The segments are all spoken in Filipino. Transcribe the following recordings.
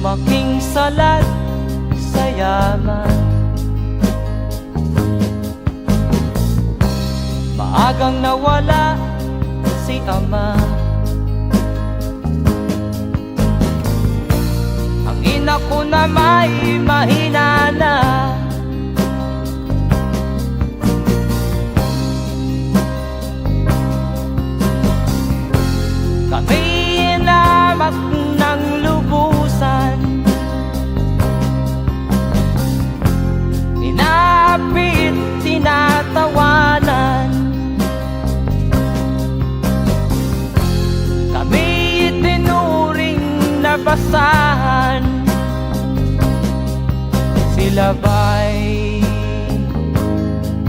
lumaking salat sa yaman. Maagang nawala si ama. Ang ina ko na may mahina na. Kami inamak ng lubusan, inapit, tinatawanan. Kami itinuring na basahan. Sila ba'y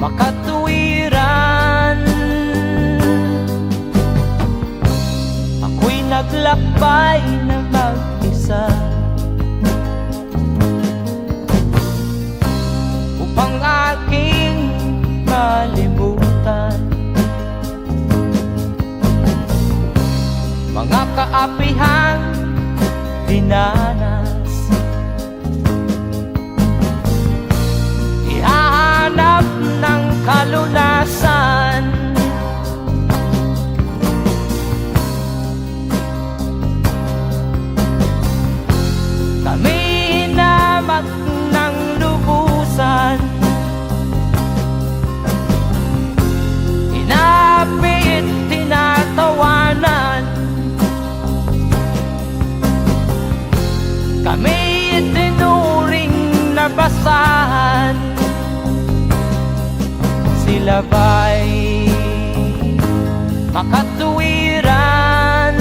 makatuwiran? Ako'y naglakbay na mag-isa upang aking malimutan mga kaapihang dinanas. Ihahanap ng kalunasan. Kami inamak ng lubusan, inapit, tinatawanan. Kami itinuring na basahan. Sila ba'y makatuwiran?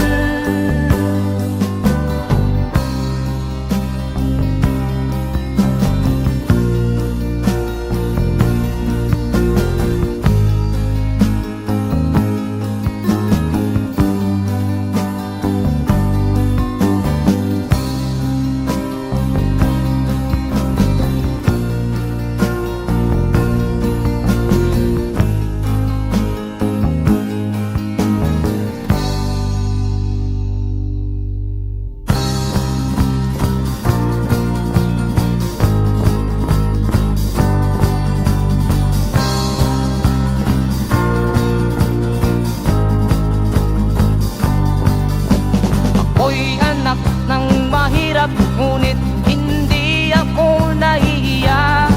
Ako'y anak ng mahirap, ngunit hindi ako nahihiya.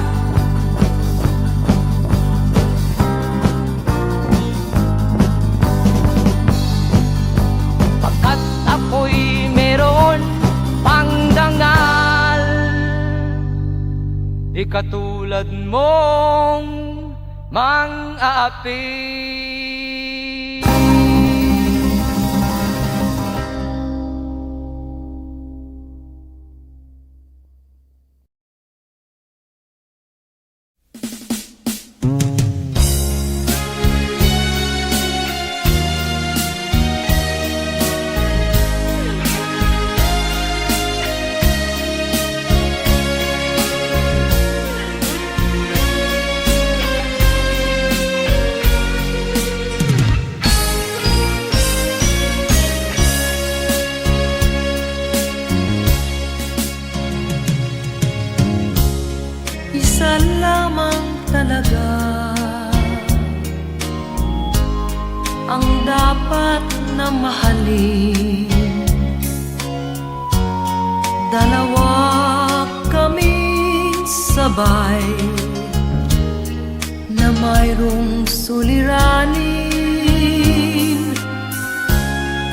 Pagkat ako'y meron pang dangal, di katulad mong mang-aapi. Isa lamang talaga ang dapat na mahalin. Dalawa kaming sabay na mayroong suliranin.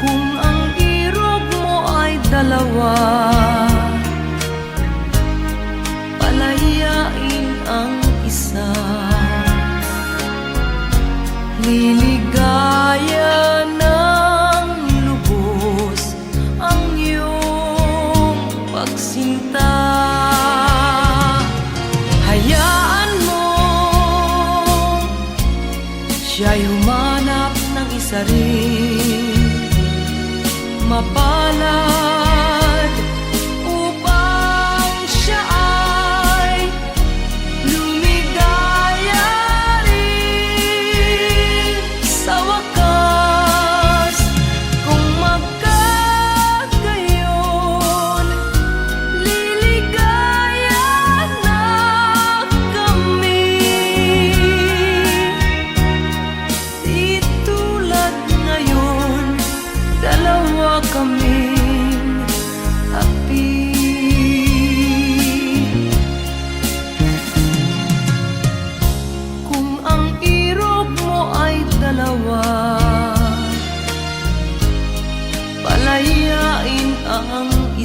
Kung ang irog mo ay dalawa, palayain ang isa. Liligaya ng lubos ang iyong pagsinta. Hayaan mo siya'y humanap ng isa rin mapalad upang siya ay lumigaya rin sa wakas. Kung magkagayon,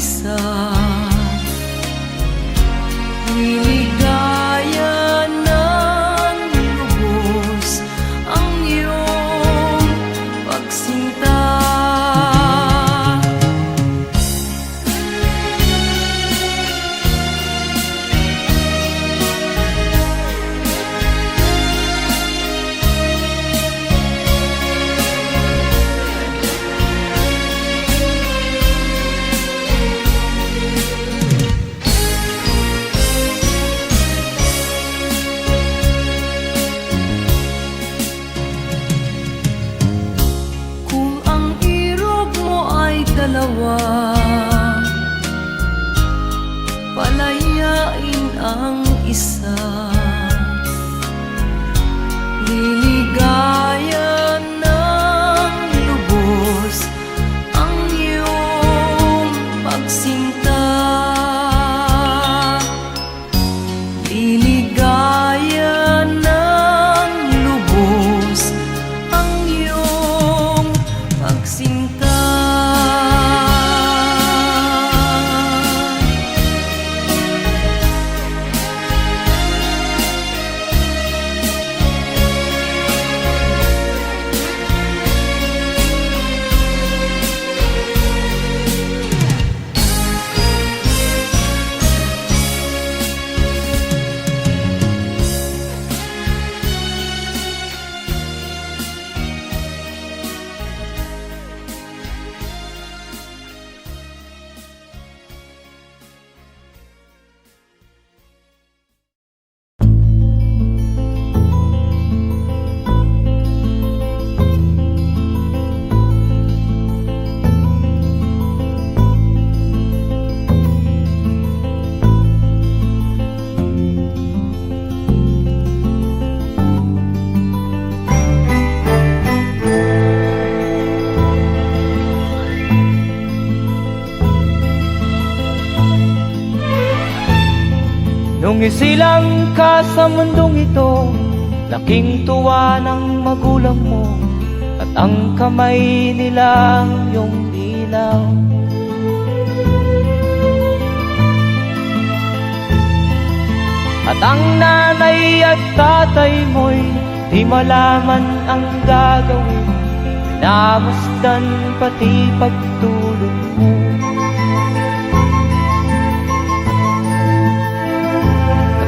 isa. Liligaya ng lubos ang iyong pagsinta. Dalawa, palayain ang isa. Liligaya ng lubos ang iyong pagsinta. Liligaya ng lubos ang iyong pagsinta. Nung isilang ka sa mundong ito, laking tuwa ng magulang mo, at ang kamay nila iyong ilaw. At ang nanay at tatay mo'y di malaman ang gagawin, namasdan pati pagtulog mo.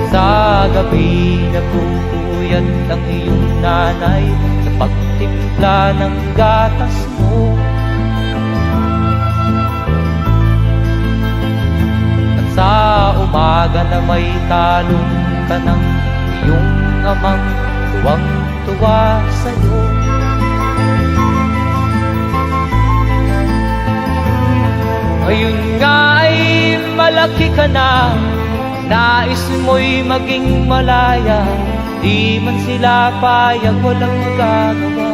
Sa gabi napupuyat ang iyong nanay sa pagtimpla ng gatas mo. At sa umaga na may talong ka ng iyong amang tuwang-tuwa sa'yo. Ngayon nga ay malaki ka na, nais mo'y maging malaya, di man sila payag, walang magagawa.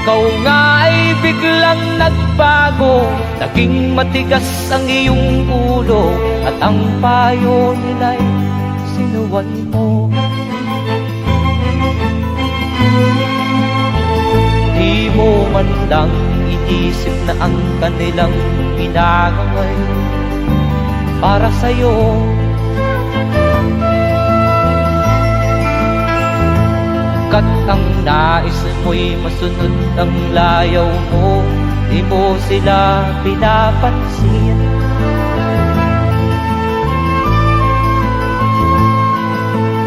Ikaw nga ay biglang nagbago, naging matigas ang iyong ulo, at ang payo nila'y sinuway mo. Di mo man lang inisip na ang kanilang ginagaway para sa'yo. Kat ang nais mo'y masunod ang layaw mo, di mo sila pinapansin.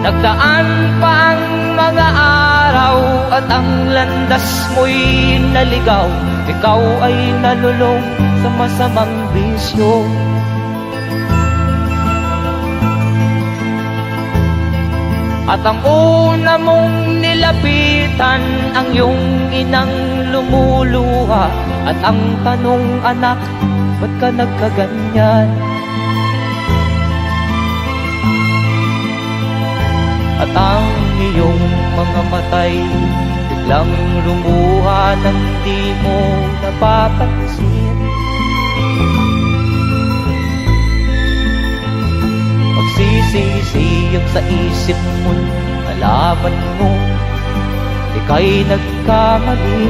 Nagdaan pa ang mga araw at ang landas mo'y naligaw, ikaw ay nalulong sa masamang bisyo. At ang una mong nilapitan ang iyong inang lumuluha, at ang tanong, anak, ba't ka nagkaganyan? At ang iyong mga matay biglang lumuha nang di mo napapansin. Magsisisiyag sa isip mo, nalaman mo ika'y nagkamali.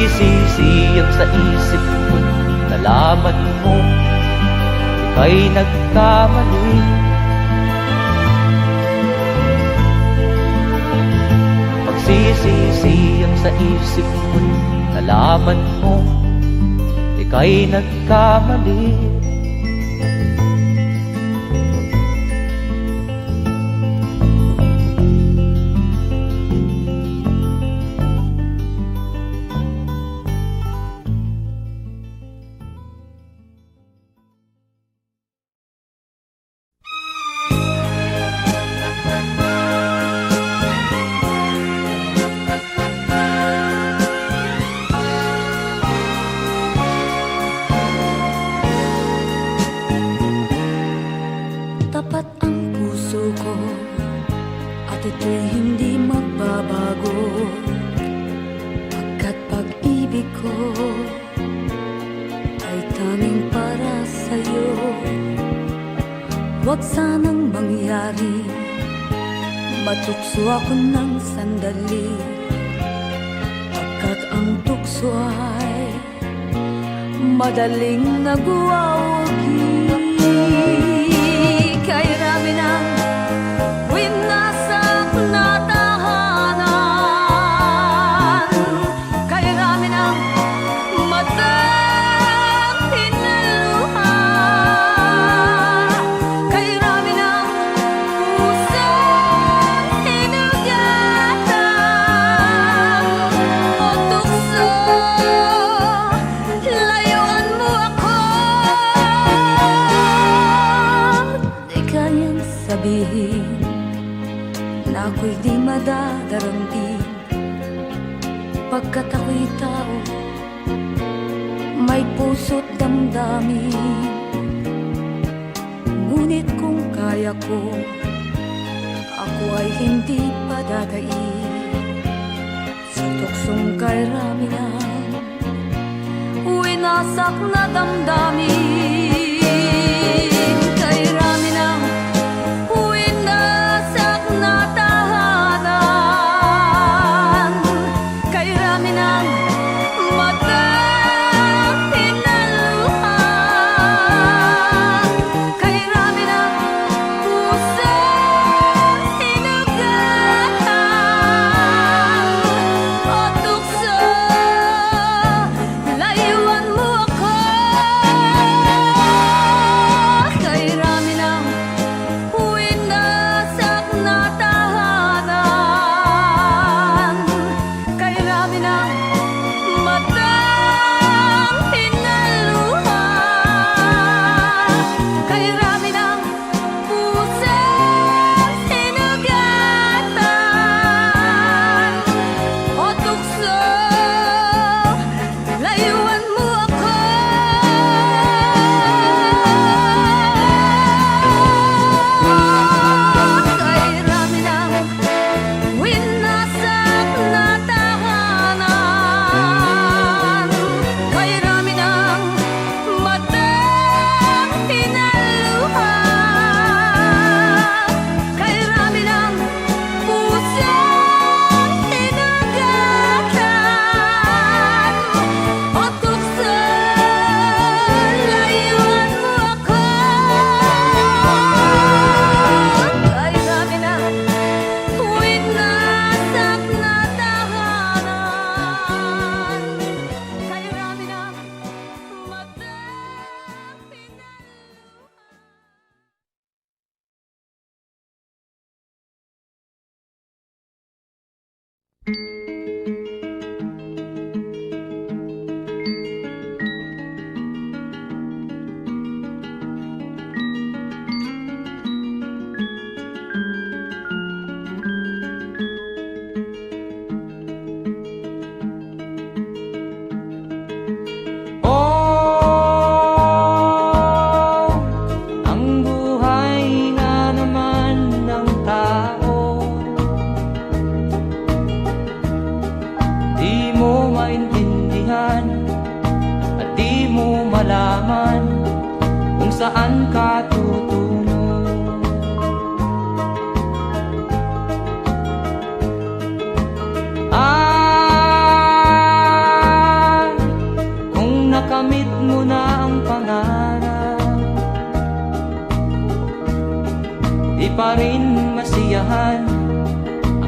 Pagsisisiyang sa isip ko, nalaman mo ika'y nagkamali. Pagsisisiyang sa isip ko, nalaman mo ika'y nagkamali. Tapat ang puso ko at ito'y hindi magbabago, pagkat pag-ibig ko ay tanging para sa'yo. Huwag sanang mangyari matukso ako ng sandali, pagkat ang tukso ay madaling nagwawagi. Kay rami ng winasak na tahanan, kay rami ng matang tinaluha, kay rami ng pusong hinugatan. O tukso, layuan mo ako. Di kayang sabihin na ako'y di madadaramdin, pagkat ako'y tao, may puso't damdamin. Ngunit kung kaya ko, ako ay hindi padadaig sa tuksong kay rami ng winasak na damdamin. Kay rami ng winasak na tahanan, kay rami ng matang tinaluha, kay rami ng pusong hinugatan. O tukso, layuan mo ako.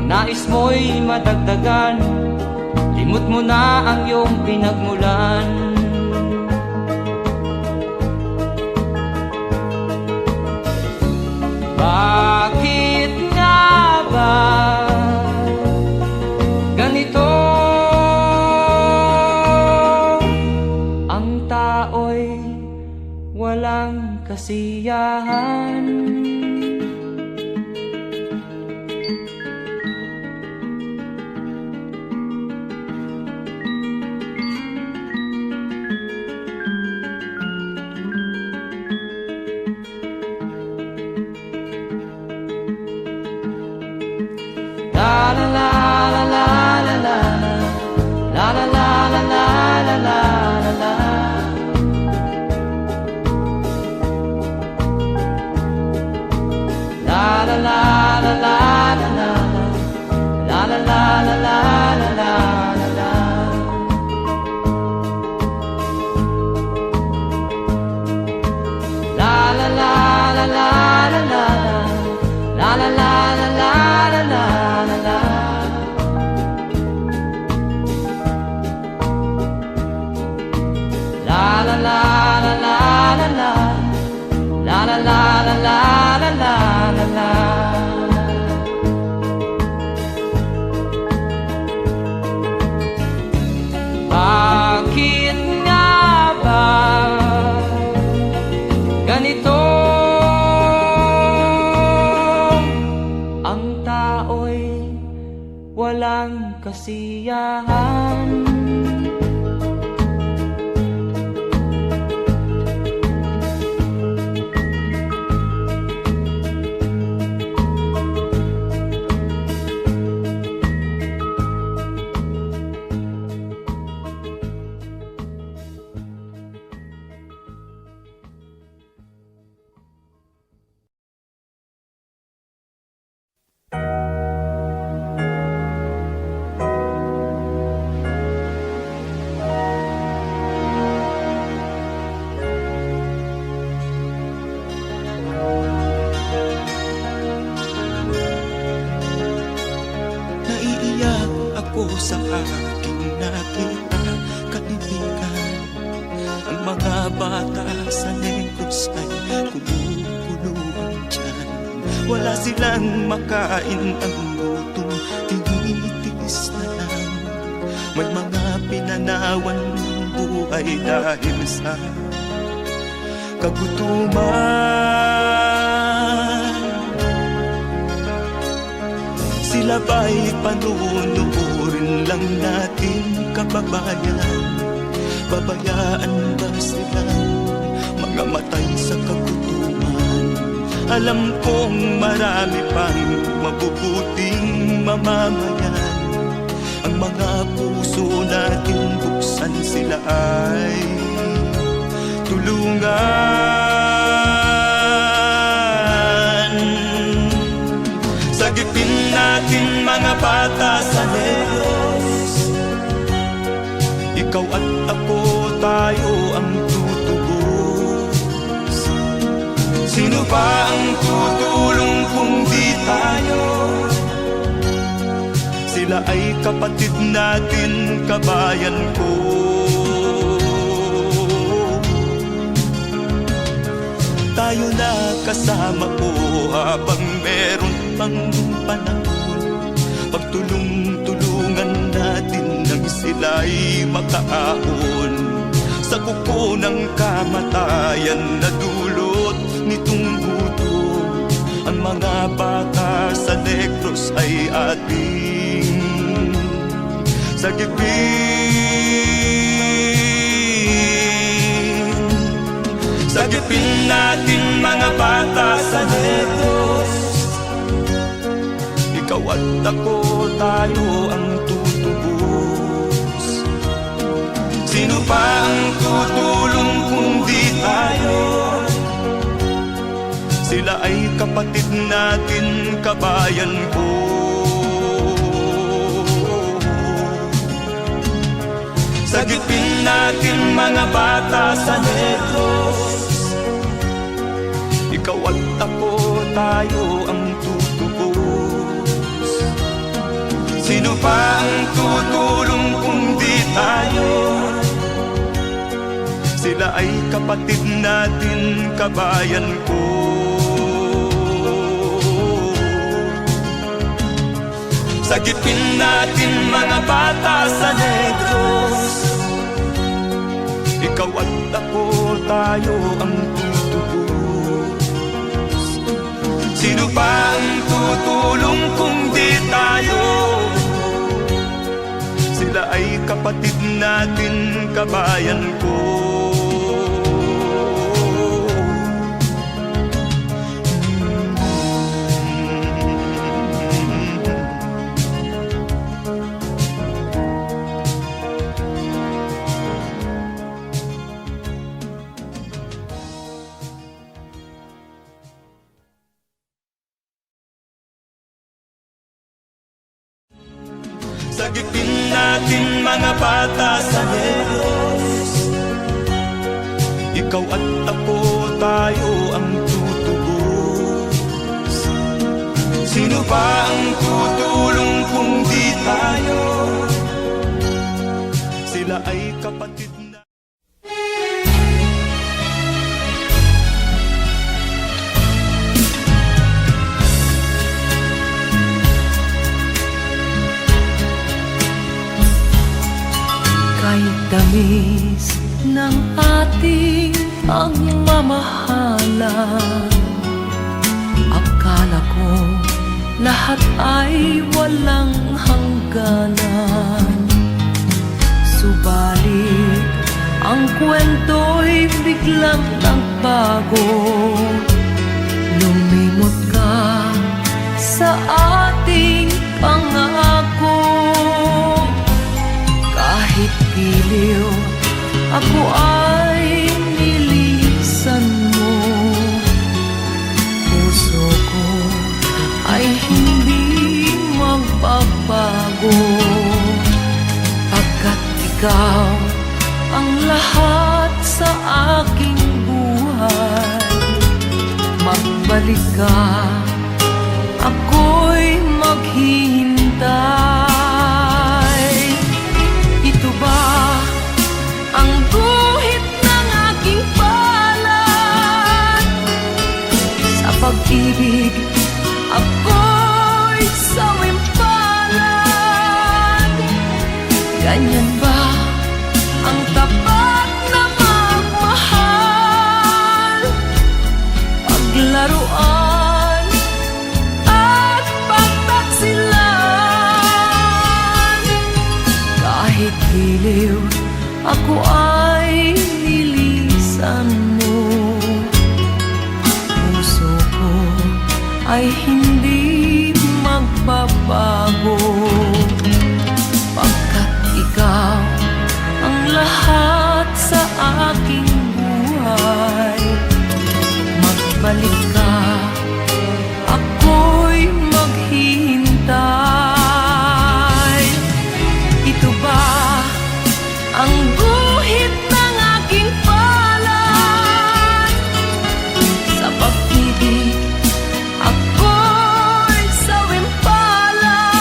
nais mo'y madagdagan, limot mo na ang iyong pinagmulan. Bakit nga ba ganito? Ang tao'y walang kasiyahan. La la la la la la la la la la la la la la la. La la la la la la la la la la la la la la la. La la la la la la la la la la la la la. La la la la la la la la la la la la la la. Bakit nga ba ganito? Ang tao'y walang kasiyahan. Naiiyak ako sa aking nakita, kaibigan. Ang mga bata sa Negros ay kumukuluan dyan. Wala silang makain, ang gutom tinitiis na lang. May mga pinanawan ng buhay dahil sa kagutuman. Sila ba'y panunurin lang natin, kababayan? Babayaan ba silang mga matay sa kagutuman? Alam kong marami pang mabubuting mamamayan. Ang mga puso natin buksan, sila ay tulungan. Sagipin natin mga bata sa Negros, ikaw at ako, tayo ang tutubos. Sino ba ang tutulong kung di tayo? Sila ay kapatid natin, kabayan ko. Tayo na kasama ko habang meron pang panahon. Pagtulong-tulungan natin nang sila'y makaahon sa kuko ng kamatayan na dulot nitong gutom. Ang mga bata sa Negros ay ating sagipin. Sagipin natin mga bata sa Negros, ikaw at ako, tayo ang tutubos. Sino pa ang tutulong kung di tayo? Sila ay kapatid natin, kabayan ko. Sagipin natin mga bata sa Negros, ikaw at ako, tayo ang tutubos. Sino pa ang tutulong kung di tayo? Sila ay kapatid natin, kabayan ko. Sagipin natin mga bata sa Negros. Ikaw at ako, tayo ang tutubos. Sino pa ang tutulong kung di tayo? Sila ay kapatid natin, kabayan ko. Sagipin natin mga bata sa Negros. Ikaw at ako, tayo ang tutubos. Sino pa ang tutulong kung di tayo? Sila ay kapatid na. Kahit tamis ng ating pagmamahalan, akala ko lahat ay walang hangganan. Subalit ang kwento'y biglang nagbago. Lumimot ka sa ating pangako. Kahit giliw, ako ay nilisan mo. Puso ko ay hindi magbabago, pagkat ikaw ang lahat sa aking buhay. Magbalik ka, ako'y maghihintay. Ito ba ang guhit ng aking palad? Sa pag-ibig, ako'y sawimpalad. Ganyan ba ang tapat na magmahal? Paglaruan at pagtaksilan. Kahit giliw, ako ay nilisan mo. Puso ko ay hindi magbabago, pagkat ikaw ang lahat sa aking buhay. Magbalik ka, ako'y maghihintay. Ito ba ang guhit ng aking palad? Sa pag-ibig, ako'y sawimpalad.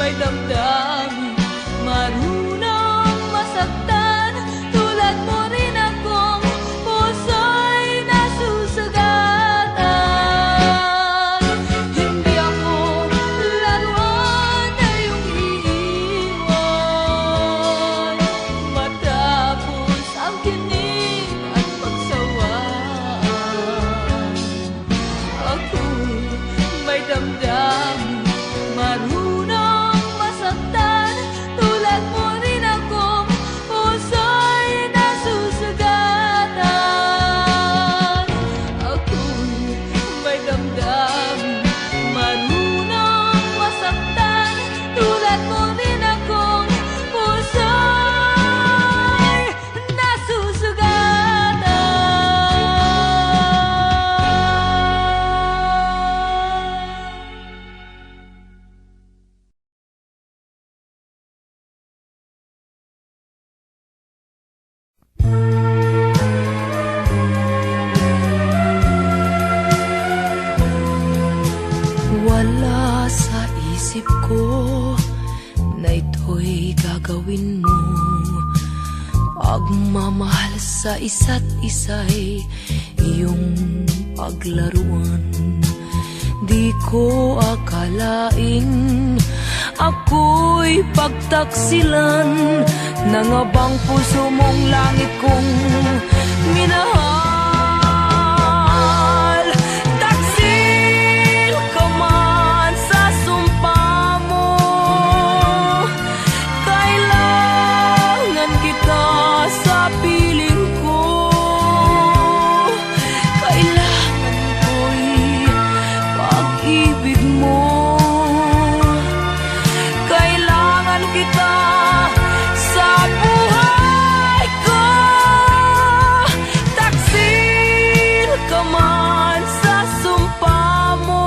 may damdamin, marunong masaktan. Tulad mo rin akong puso'y nasusugatan. Hindi ako laruan na iyong iiwan matapos ang kinig at pagsawaan. Ako'y may damdamin, marunong masaktan. Tulad mo rin akong puso'y nasusugatan. Ako'y may damdamin, marunong masaktan. Tulad mo rin akong puso'y nasusugatan. Wala sa isip ko na ito'y gagawin mo. Pagmamahal sa isa't isa'y iyong paglaruan. Di ko akalain ako'y pagtaksilan ng abang puso mong langit kong minahal. Taksil ka man sa sumpa mo, kailangan kita sa piling ko. Kailangan ko'y pag-ibig mo. Kailangan kita sa buhay ko. Taksil ka man sa sumpa mo,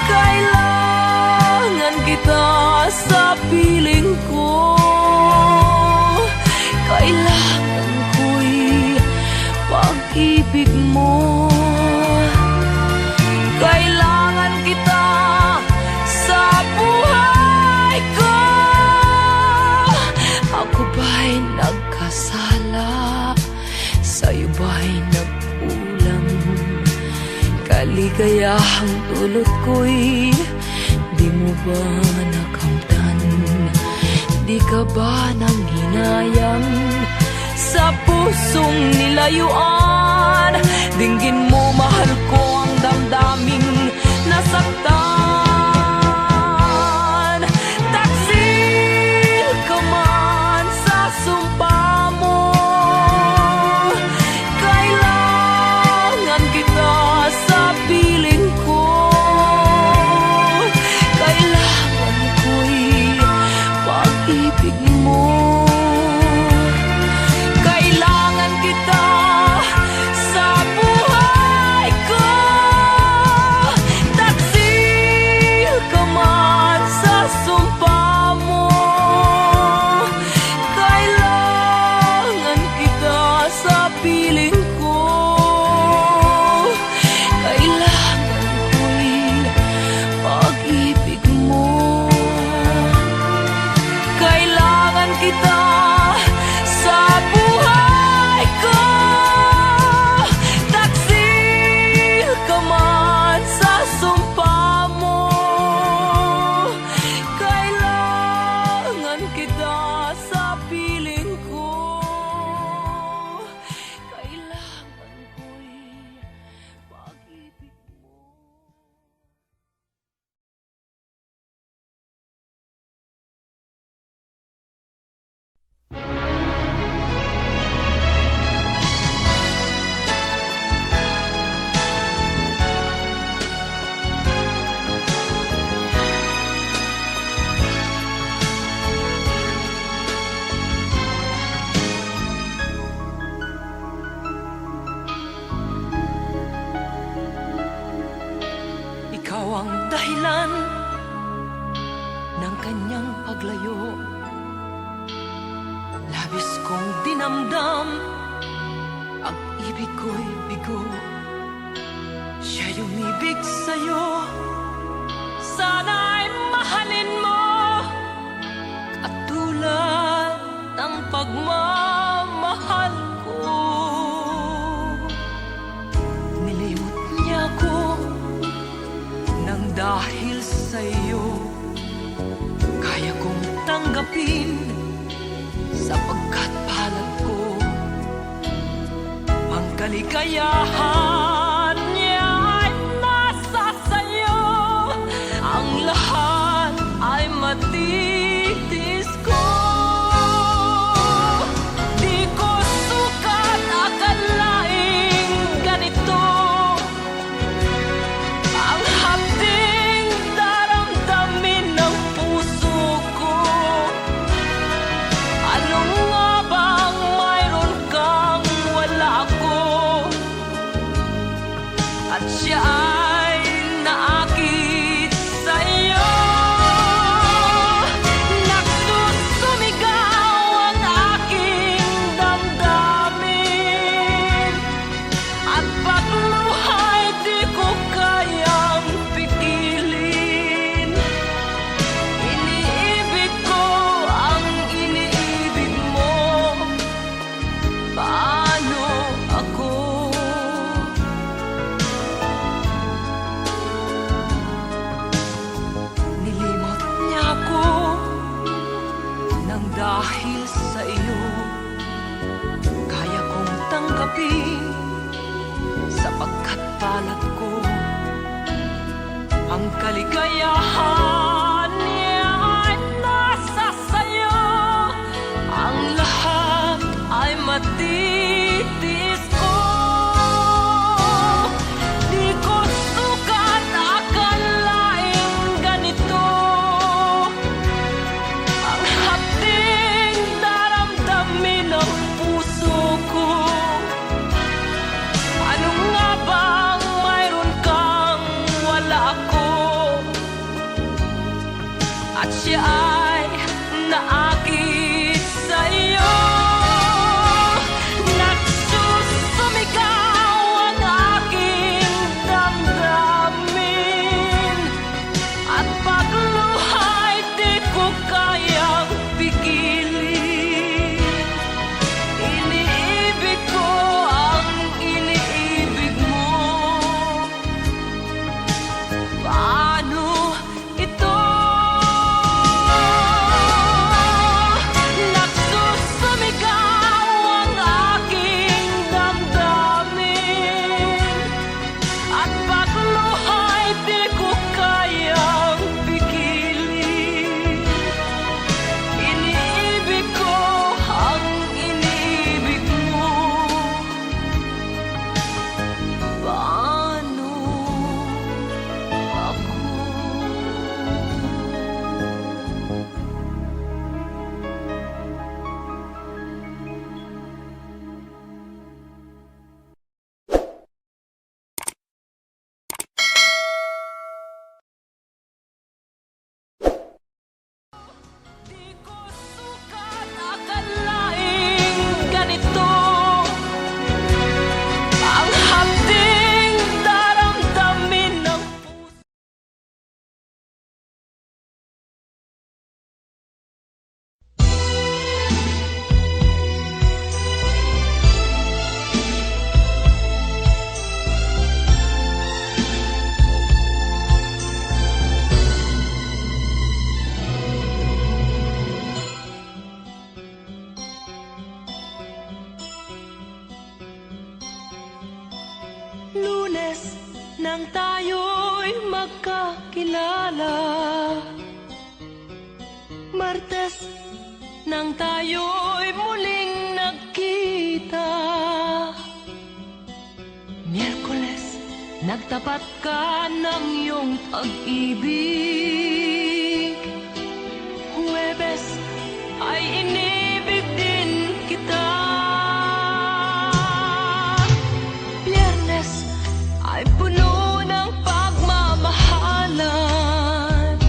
kailangan kita sa piling ko. Kailangan ko'y pag-ibig mo. Kailangan kita sa buhay ko. Ako ba'y nagkasala? Sa'yo ba'y nagkulang? Kaligayahang dulot ko'y di mo ba nakamtan? Di ka ba nang hinayang sa pusong nilayuan? Dinggin mo, mahal ko, ang damdaming nasaktan. Taksil ka man sa sumpa mo, kailangan kita sa piling ko. Kailangan ko'y pag-ibig mo. Kailangan kita sa buhay ko. Taksil ka man sa sumpa mo, kailangan kita sa piling ko. Kailangan ko'y pag-ibig mo. Kailangan kita sa buhay ko. Taksil ka man sa sumpa mo, kailangan kita sa piling ko. Kailangan ko'y pag-ibig mo. Ikaw ang dahilan ng kanyang paglayo. Labis kong dinamdam ang ibig ko'y bigo. Siya'y umibig sa'yo, sana'y mahalin mo at tulad ng pagmamahal ko. Nilimot niya ko nang dahil sa'yo kaya kong tanggapin sapagkat palad ko ang kaligayahan niya ay nasa sayo. Ang lahat ay matitis ko. Di ko sukat akalaing ganito ang hapding daramdamin ng puso ko. Ano nga bang mayroon kang wala ko? At siya ay naakit sa'yo. Nagsusumigaw ang aking damdamin at pagluhay di ko kayang pigilin. Iniibig ko ang iniibig mo. Paano ako? Nilimot niya ako nang dahil sa iyo kaya kong tanggapin sapagkat palad ko ang kaligayahan niya ay nasa sayo. Ang lahat ay matitis ko. Di ko sukat akalaing ganito ang hapding daramdamin ng puso ko. Ano nga bang mayroon kang wala ko? At siya ay naakit sa'yo. Nagsusumigaw ang aking damdamin at pagluhay di ko kayang pigilin. Iniibig ko ang iniibig mo. Paano ito? Nagsusumigaw ang aking damdamin at pagluhay di ko kayang pigilin. Iniibig ko ang iniibig mo. Paano ako? Di ko sukat akalaing ganito ang hapding daramdamin ng puso. Lunes nang tayo'y magkakilala, Martes nang tayo'y muling nagkita, Miyerkules nagtapat ka ng iyong pag-ibig, Huwebes ay inibig din kita, Biyernes ay puno ng pagmamahalan.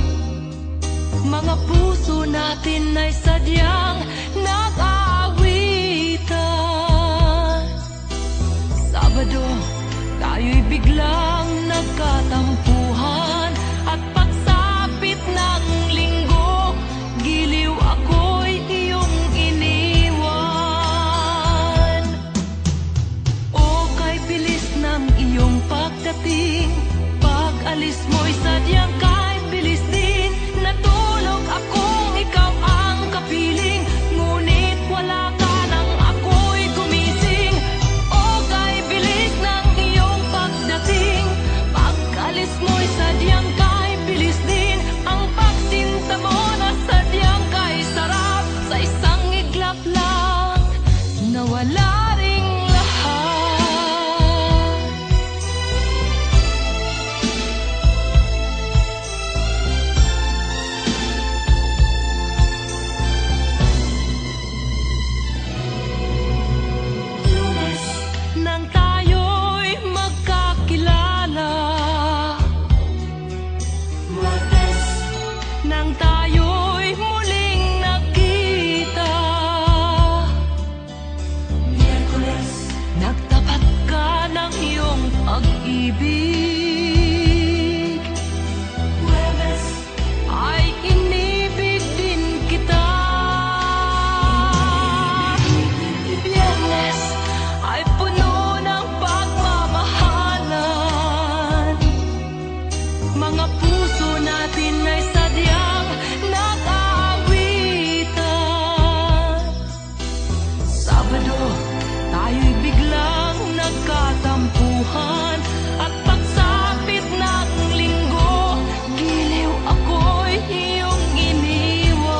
Mga puso natin ay sadyang nag-aawitan. Sabado, tayo'y biglang nagkatampuhan at pagsasama Pag-alis mo'y sadyang kahit bilis din. Natulog akong ikaw ang kapiling, ngunit wala ka nang ako'y gumising. O kay bilis ng iyong pagdating, pag-alis mo'y sadyang kahit bilis din. Ang pagsinta mo na sadyang kahit sarap, sa isang iglap lang nawala ring lahat. Lunes nang tayo'y magkakilala, Martes nang tayo'y muling nakita, Miyerkules nagtapat ka ng iyong pag-ibig, Huwebes ay inibig din kita, Biyernes ay puno ng pagmamahalan. Mga puso natin ay sadyang nag-aawitan. Sabado, tayo'y biglang nagkatampuhan, at pagsapit ng linggo, giliw ako'y iyong iniwan.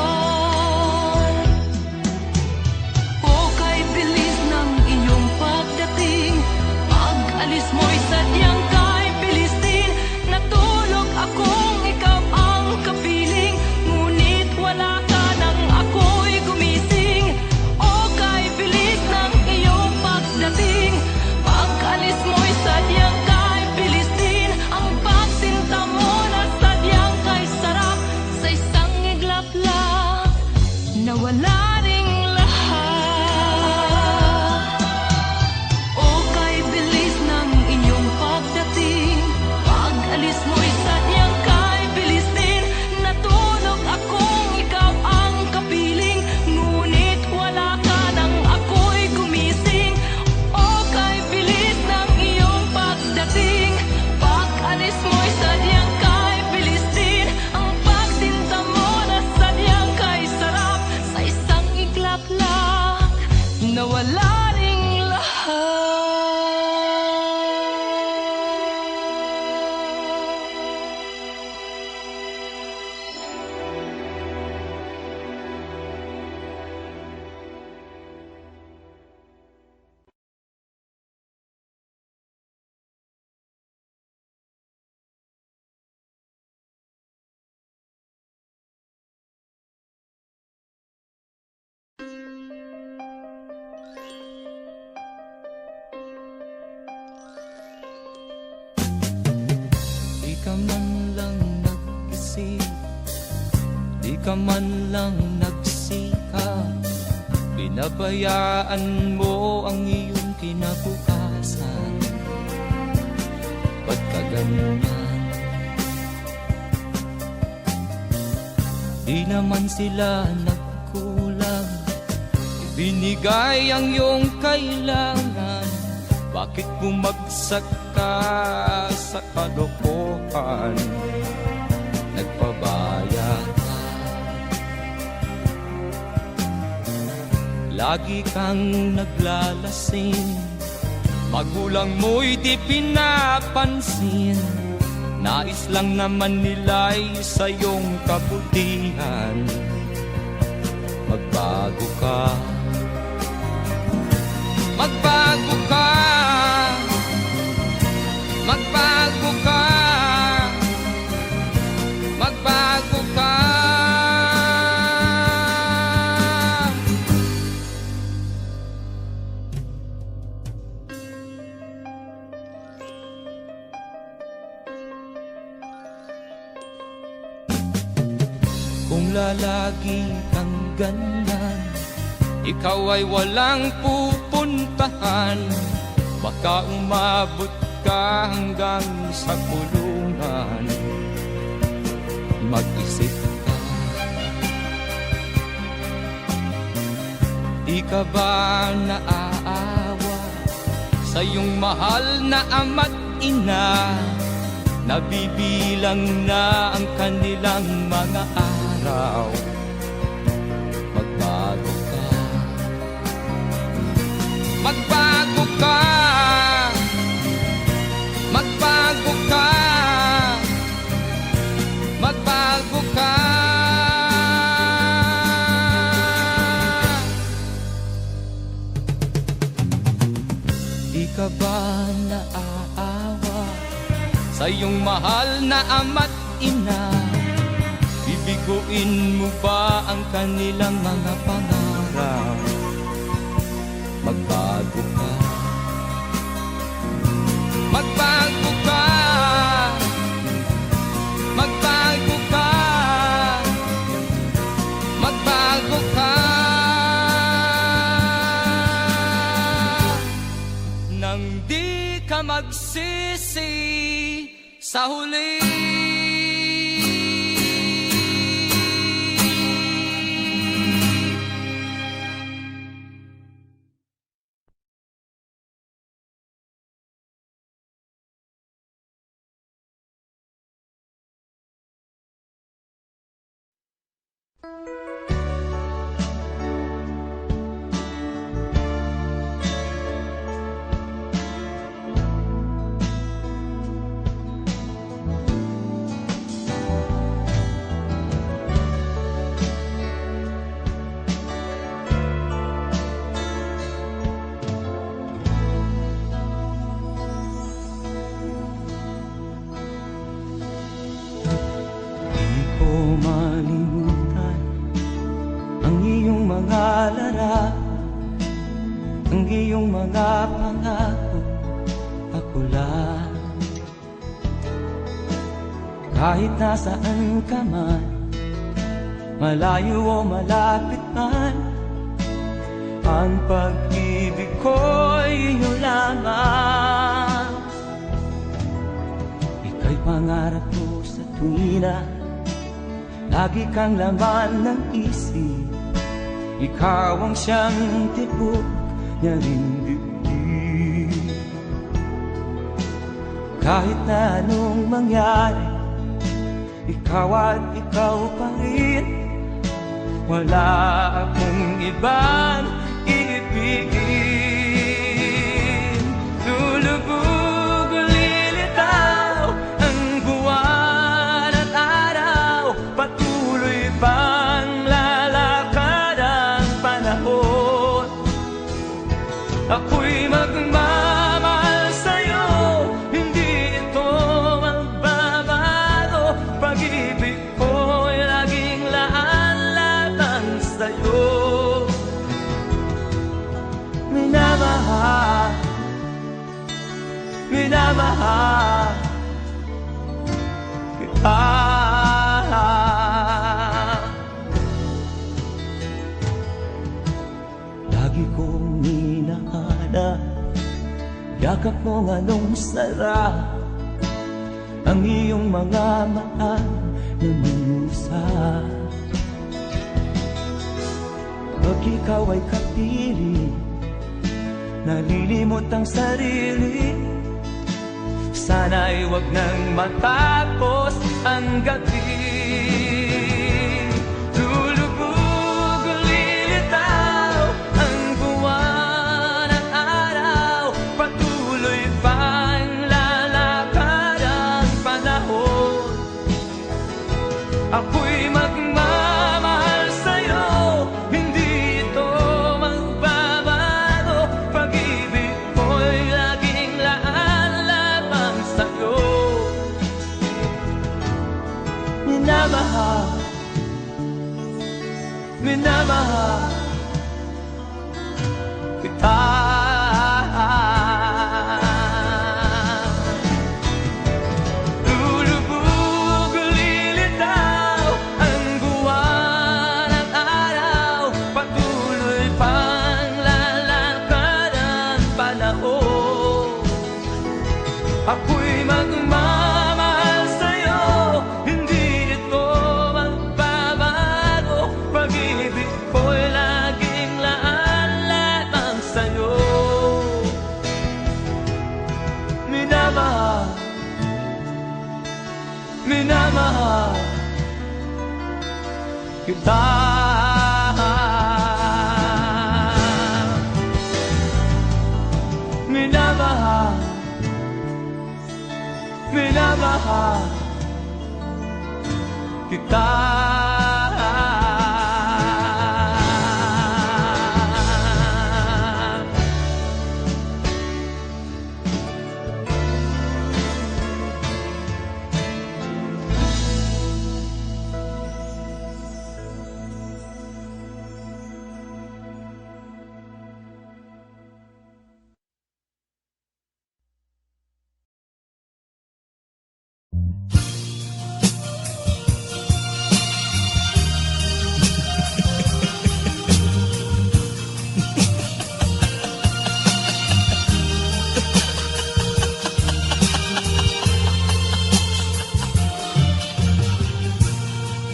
O kay bilis ng iyong pagdating, pag-alis mo'y sadyang kahit bilis din. Natulog akong ikaw ang kapiling, ngunit wala ka nang ako'y gumising. O kay bilis ng iyong pagdating, pag-alis mo'y sadyang kahit bilis din. Ang pagsinta mo na sadyang kahit sarap, sa isang iglap lang nawala ring lahat. O kay bilis ng iyong pagdating, pag-alis mo'y sadyang kahit bilis din. Natulog akong ikaw ang kapiling, ngunit wala ka nang ako'y gumising. O kay bilis ng iyong pagdating, pag-alis mo'y sadyang kahit bilis din. Ang pagsinta mo na sadyang kahit sarap, sa isang iglap lang nawala ring lahat. Di ka man lang nag-isip, di ka man lang nagsikap, pinabayaan mo ang iyong kinabukasan. Ba't ka ganyan? Di naman sila nagkulang, ibinigay ang iyong kailangan. Bakit bumagsak ka sa kalokohan? Nagpabaya ka, lagi kang naglalasing, magulang mo'y di pinapansin. Nais lang naman nila'y sa iyong kabutihan. Magbago ka, magbago ka, magbago ka, magbago ka. Kung lalagi kang ganyan, ikaw ay walang pupuntahan. Baka umabot ka hanggang sa kulungan. Mag-isip ka, di ka ba naaawa sa iyong mahal na ama't ina? nabibilang na ang kanilang mga araw. Magbago ka, magbago ka, magbago ka, magbago ka. Di ka ba naaawa sa iyong mahal na ama't ina? Bibiguin mo ba ang kanilang mga pangarap? Magbago ka, magbago ka, magbago ka, magbago ka. Nang di ka magsisi sa huli. Di ko malimutan ang iyong mga larawan, ang iyong mga pangako, ako lang. Kahit nasaan ka man, malayo o malapit man, ang pag-ibig ko'y iyo lamang. Ika'y pangarap ko sa tuwina, lagi kang laman ng isip. Ikaw ang siyang tibok niya ring dibdib. Kahit na anong mangyari, ikaw at ikaw pa rin. Wala akong ibang iibigin. Lulubog o lilitaw ang buwan at araw, patuloy pang lalakad ang panahon. Ako'y magmamahal sa'yo, hindi ito magbabago. Pag-ibig ko'y laging laan lamang sa'yo. Minamahal, minamahal kita. Lagi kong hinahanap yakap mong anong sarap, ang iyong mga mata na minusap. Pag ikaw ay kapiling, nalilimot ang sarili. Sana'y wag nang matapos ang gabi. Lulubog o lilitaw ang buwan at araw, patuloy pang lalakad ang panahon. Ako'y magmamahal sa'yo, hindi ito magbabago. Pag-ibig ko'y laging laan lamang sa'yo. Minamahal, minamahal kita. Lulubog o lilitaw ang buwan at araw, patuloy pang lalakad ang panahon. Ako'y magmamahal sa'yo, hindi ito magbabago. Pag-ibig ko'y laging laan lamang sa'yo. minamahal kita. Minamahal, minamahal kita.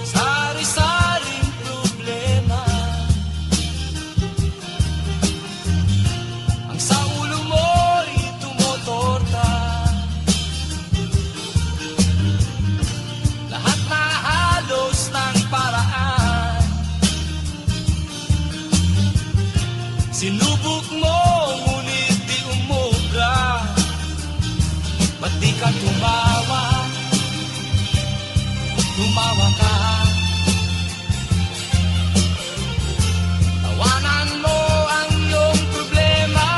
Sari-saring problema ang sa ulo mo'y tumutorta. Lahat na halos ng paraan sinubok mo, ngunit di umubra. Ba't di ka tumawa? Tumawa ka. Tawanan mo ang iyong problema.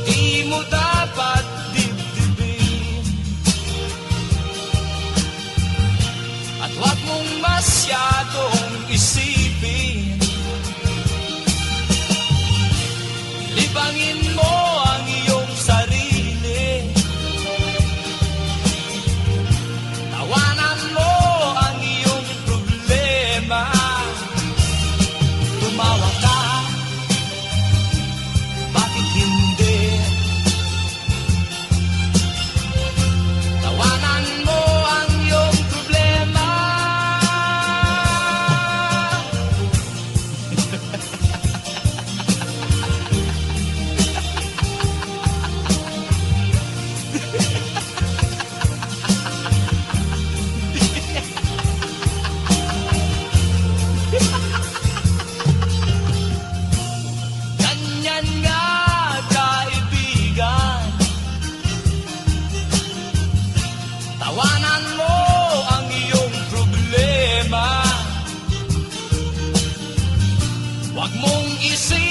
Di mo dapat dibdibin, at huwag mong masyadong isipin. Libangin mo ang iyong sarili. Tawanan mo ang iyong problema. Tumawa ka, bakit hindi? Tawanan mo ang iyong problema. Ganyan nga, kaibigan. Tawanan mo ang iyong problema. Huwag mong isipin